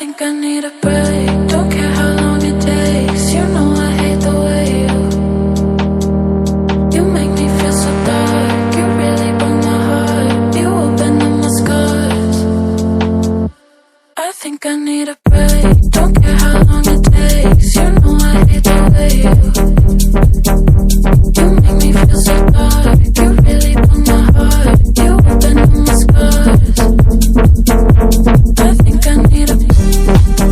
think I need a break. Don't care how long it takes. You know I hate the way you make me feel so dark. You really broke my heart. You opened up my scars. I think I need a break. Don't care how long it takes. You know I hate the way you make me feel so dark. You really broke my heart. You opened up my scars. I think I need a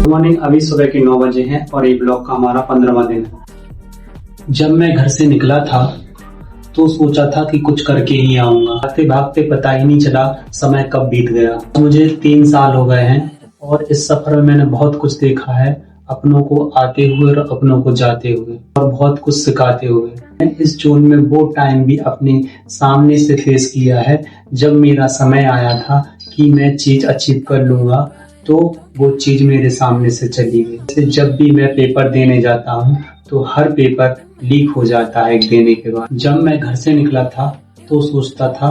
morning. अभी सुबह के 9 बजे हैं और ये blog का हमारा 15वां दिन है। जब मैं घर से निकला था तो सोचा था कि कुछ करके ही आऊंगा। भागते भागते पता ही नहीं चला समय कब बीत गया। मुझे 3 साल हो गए हैं और इस सफर में मैंने बहुत कुछ देखा है, अपनों को आते हुए और अपनों को जाते हुए, और बहुत कुछ सिखाते हुए। मैं इस जोन में वो टाइम भी अपने सामने से फेस किया है जब मेरा समय आया था कि मैं चीज अचीव कर लूंगा, तो वो चीज मेरे सामने से चली गई। जैसे जब भी मैं पेपर देने जाता हूँ तो हर पेपर लीक हो जाता है देने के बाद। जब मैं घर से निकला था तो सोचता था,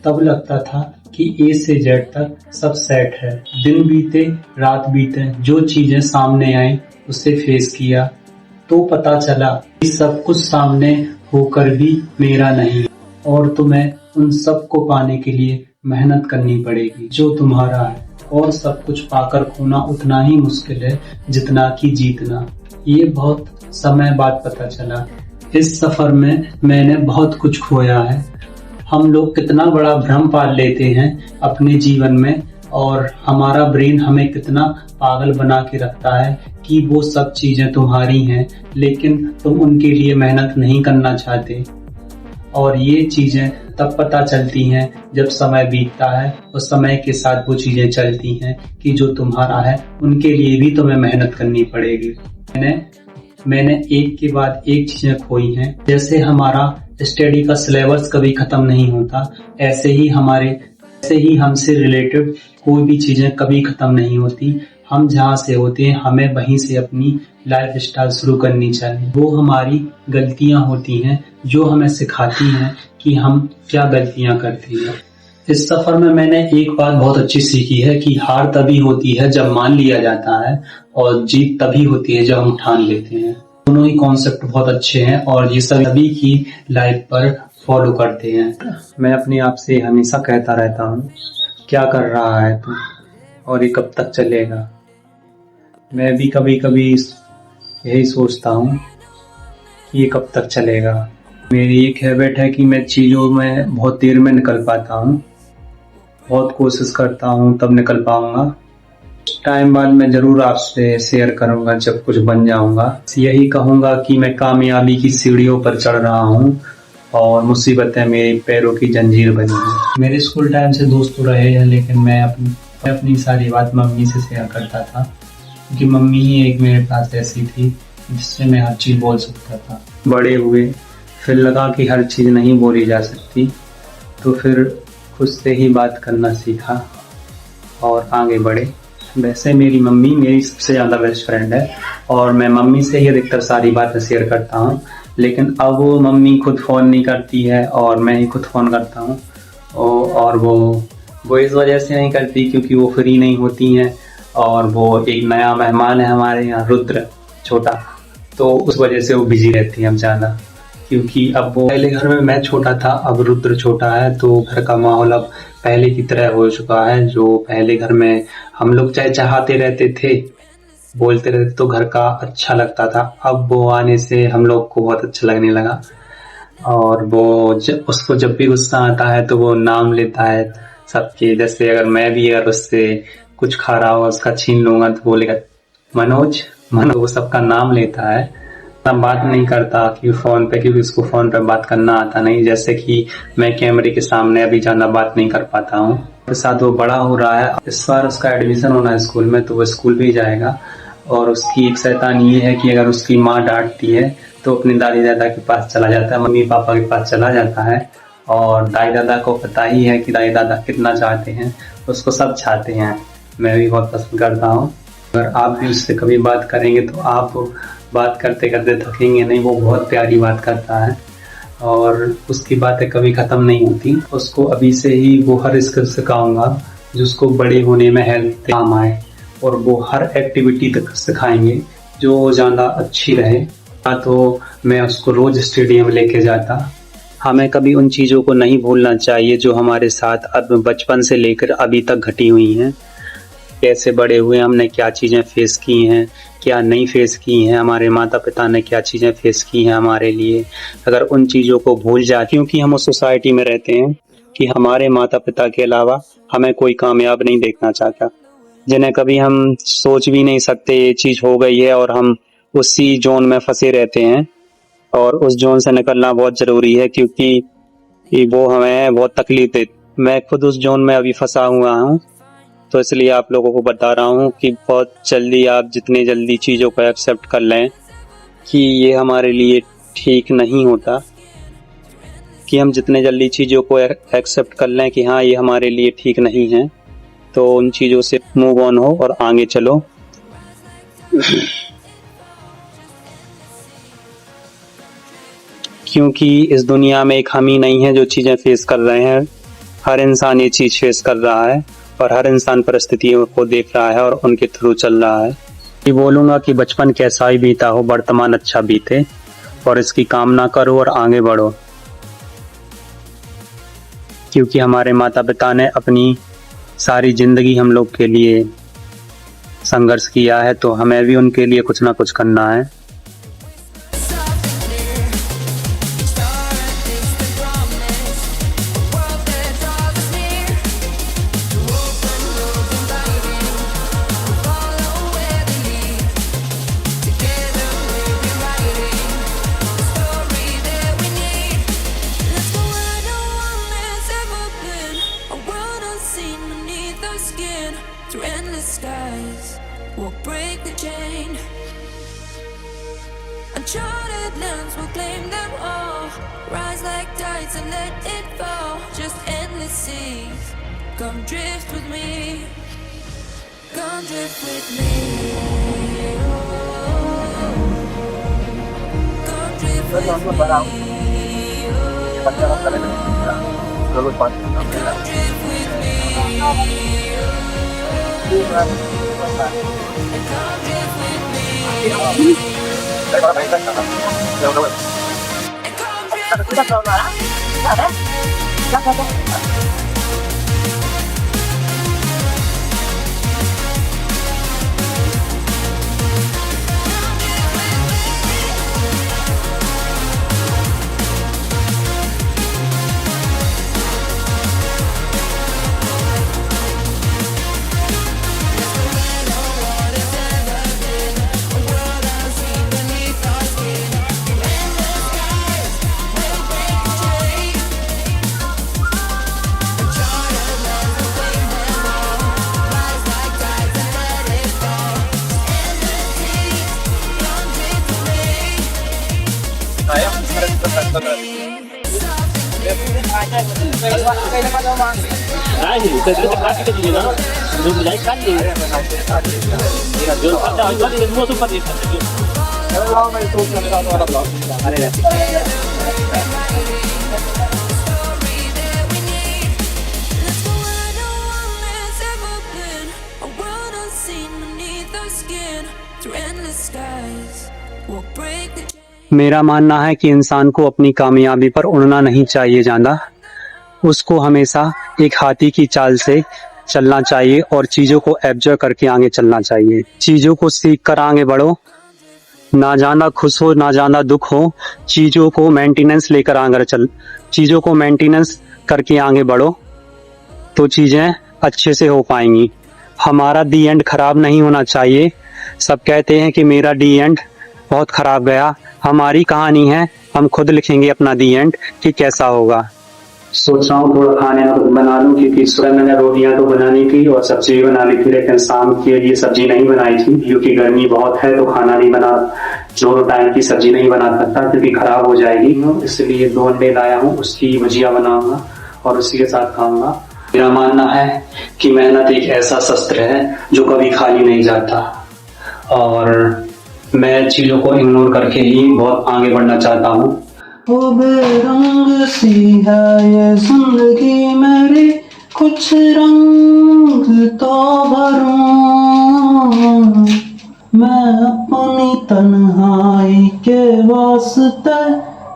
तब लगता था कि ए से जेड तक सब सेट है। दिन बीते रात बीते, जो चीजें सामने आई उसे फेस किया तो पता चला कि सब कुछ सामने होकर भी मेरा नहीं, और तुम्हें उन सब को पाने के लिए मेहनत करनी पड़ेगी जो तुम्हारा है। और सब कुछ पाकर खोना उतना ही मुश्किल है जितना कि जीतना। ये बहुत समय बाद पता चला। इस सफर में मैंने बहुत कुछ खोया है। हम लोग कितना बड़ा भ्रम पाल लेते हैं अपने जीवन में, और हमारा ब्रेन हमें कितना पागल बना के रखता है कि वो सब चीजें तुम्हारी हैं, लेकिन तुम उनके लिए मेहनत नहीं करना चाहते। और ये चीजें तब पता चलती हैं जब समय बीतता है और समय के साथ वो चीजें चलती हैं कि जो तुम्हारा है उनके लिए भी तुम्हें मेहनत करनी पड़ेगी। मैंने एक के बाद एक चीजें खोई हैं। जैसे हमारा स्टडी का सिलेबस कभी खत्म नहीं होता, ऐसे ही हमसे रिलेटेड कोई भी चीजें कभी खत्म नहीं होती। हम जहाँ से होते हैं हमें वहीं से अपनी लाइफ स्टाइल शुरू करनी चाहिए। वो हमारी गलतियां होती हैं जो हमें सिखाती हैं कि हम क्या गलतियां करते हैं। इस सफर में मैंने एक बात बहुत अच्छी सीखी है कि हार तभी होती है जब मान लिया जाता है, और जीत तभी होती है जब हम ठान लेते हैं। दोनों ही कॉन्सेप्ट बहुत अच्छे हैं और ये सभी की लाइफ पर फॉलो करते हैं। मैं अपने आप से हमेशा कहता रहता हूँ, क्या कर रहा है तू और ये कब तक चलेगा। मैं भी कभी कभी यही सोचता हूँ कि ये कब तक चलेगा। मेरी एक हैबिट है कि मैं चीज़ों में बहुत देर में निकल पाता हूँ। बहुत कोशिश करता हूँ तब निकल पाऊंगा। टाइम बाद मैं जरूर आपसे शेयर करूंगा जब कुछ बन जाऊंगा। यही कहूंगा कि मैं कामयाबी की सीढ़ियों पर चढ़ रहा हूँ और मुसीबतें मेरे पैरों की जंजीर बनी हैं। मेरे स्कूल टाइम से दोस्त तो रहे हैं, लेकिन मैं अपनी सारी बात मम्मी से शेयर करता था, क्योंकि मम्मी ही एक मेरे पास ऐसी थी जिससे मैं हर चीज़ बोल सकता था। बड़े हुए फिर लगा कि हर चीज़ नहीं बोली जा सकती, तो फिर खुद से ही बात करना सीखा और आगे बढ़े। वैसे मेरी मम्मी मेरी सबसे ज़्यादा बेस्ट फ्रेंड है और मैं मम्मी से ही अधिकतर सारी बातें शेयर करता हूँ, लेकिन अब वो मम्मी खुद फ़ोन नहीं करती है और मैं ही खुद फ़ोन करता हूँ। और वो इस वजह से नहीं करती क्योंकि वो फ्री नहीं होती हैं, और वो एक नया मेहमान है हमारे यहाँ, रुद्र छोटा, तो उस वजह से वो बिजी रहती है अब ज़्यादा। क्योंकि अब वो पहले घर में मैं छोटा था, अब रुद्र छोटा है, तो घर का माहौल अब पहले की तरह हो चुका है। जो पहले घर में हम लोग चाहते रहते थे, बोलते रहते तो घर का अच्छा लगता था, अब वो आने से हम लोग को बहुत अच्छा लगने लगा। और वो उसको जब भी गुस्सा आता है तो वो नाम लेता है सबके। जैसे अगर उससे कुछ खा रहा हो उसका छीन लूंगा तो बोलेगा मनोज, वो सबका नाम लेता है। तब बात नहीं करता कि फोन पे, क्योंकि उसको फोन पे बात करना आता नहीं। जैसे कि मैं कैमरे के सामने अभी ज्यादा बात नहीं कर पाता हूँ। उसके साथ वो बड़ा हो रहा है, इस बार उसका एडमिशन होना है स्कूल में, तो वो स्कूल भी जाएगा। और उसकी एक शैतानी ये है कि अगर उसकी माँ डांटती है तो अपनी दादी दादा के पास चला जाता है, मम्मी पापा के पास चला जाता है। और दादी दादा को पता ही है कि दादी दादा कितना चाहते हैं, उसको सब चाहते हैं। मैं भी बहुत पसंद करता हूँ। अगर आप भी उससे कभी बात करेंगे तो आप बात करते करते थकेंगे नहीं। वो बहुत प्यारी बात करता है और उसकी बातें कभी खत्म नहीं होती। उसको अभी से ही वो हर स्किल सिखाऊंगा जो उसको बड़े होने में हेल्प काम आए। और वो हर एक्टिविटी तक सिखाएंगे जो ज़्यादा अच्छी रहे। तो मैं उसको रोज स्टेडियम लेके जाता। हमें कभी उन चीज़ों को नहीं भूलना चाहिए जो हमारे साथ अब बचपन से लेकर अभी तक घटी हुई हैं। कैसे बड़े हुए, हमने क्या चीज़ें फेस की हैं, क्या नहीं फेस की हैं, हमारे माता पिता ने क्या चीज़ें फेस की हैं हमारे लिए। अगर उन चीज़ों को भूल जाए, क्योंकि हम उस सोसाइटी में रहते हैं कि हमारे माता पिता के अलावा हमें कोई कामयाब नहीं देखना चाहता, जिन्हें कभी हम सोच भी नहीं सकते ये चीज़ हो गई है और हम उसी जोन में फंसे रहते हैं। और उस जोन से निकलना बहुत ज़रूरी है, क्योंकि वो हमें बहुत तकलीफ दे। मैं खुद उस जोन में अभी फंसा हुआ हूँ, तो इसलिए आप लोगों को बता रहा हूँ कि बहुत जल्दी, आप जितनी जल्दी चीज़ों को एक्सेप्ट कर लें कि ये हमारे लिए ठीक नहीं होता, कि हम जितने जल्दी चीज़ों को एक्सेप्ट कर लें कि हाँ ये हमारे लिए ठीक नहीं है, तो उन चीज़ों से मूव ऑन हो और आगे चलो। क्योंकि इस दुनिया में एक हम ही नहीं है जो चीज़ें फेस कर रहे हैं, हर इंसान ये चीज़ फेस कर रहा है और हर इंसान परिस्थितियों को देख रहा है और उनके थ्रू चल रहा है। ये बोलूँगा कि बचपन कैसा ही बीता हो, वर्तमान अच्छा बीते और इसकी कामना करो और आगे बढ़ो, क्योंकि हमारे माता पिता ने अपनी सारी ज़िंदगी हम लोग के लिए संघर्ष किया है, तो हमें भी उनके लिए कुछ ना कुछ करना है। Through endless skies, we'll break the chain. Uncharted lands will claim them all. Rise like tides and let it fall. Just endless seas. Come drift with me. Come drift with me. Come drift with me. Come drift with me. मेरा मानना है कि इंसान को अपनी कामयाबी पर उड़ना नहीं चाहिए ज़्यादा, उसको हमेशा एक हाथी की चाल से चलना चाहिए और चीज़ों को एब्जॉर्व करके आगे चलना चाहिए। चीज़ों को सीख कर आगे बढ़ो, ना ज़्यादा खुश हो ना ज़्यादा दुख हो, चीज़ों को मेंटेनेंस लेकर आगे चीज़ों को मेंटेनेंस करके आगे बढ़ो, तो चीज़ें अच्छे से हो पाएंगी। हमारा दी एंड ख़राब नहीं होना चाहिए। सब कहते हैं कि मेरा डी एंड बहुत ख़राब गया, हमारी कहानी है, हम खुद लिखेंगे अपना दी एंड कि कैसा होगा। सोच रहा हूँ थोड़ा खाने का बना लूँ, क्योंकि सुबह मैंने रोटियां तो बनानी थी और सब्जी भी बना ली थी, लेकिन शाम के लिए सब्जी नहीं बनाई थी क्योंकि गर्मी बहुत है, तो खाना नहीं बना, दोनों टाइम की सब्जी नहीं बना सकता क्योंकि खराब हो जाएगी। इसलिए 2 अंडे लाया हूँ, उसकी भुजिया बनाऊंगा और उसी के साथ खाऊंगा। मेरा मानना है कि मेहनत एक ऐसा शस्त्र है जो कभी खाली नहीं जाता, और मैं चीज़ों को इग्नोर करके ही बहुत आगे बढ़ना चाहता हूँ। वो बेरंग सी है ये जिंदगी मेरी, कुछ रंग तो भरूं। तन्हाई के वास्ते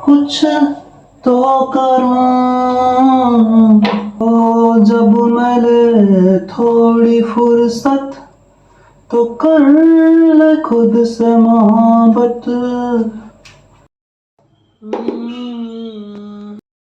कुछ तो करूं। ओ जब मिले थोड़ी फुर्सत तो कर ले खुद से मोहब्बत।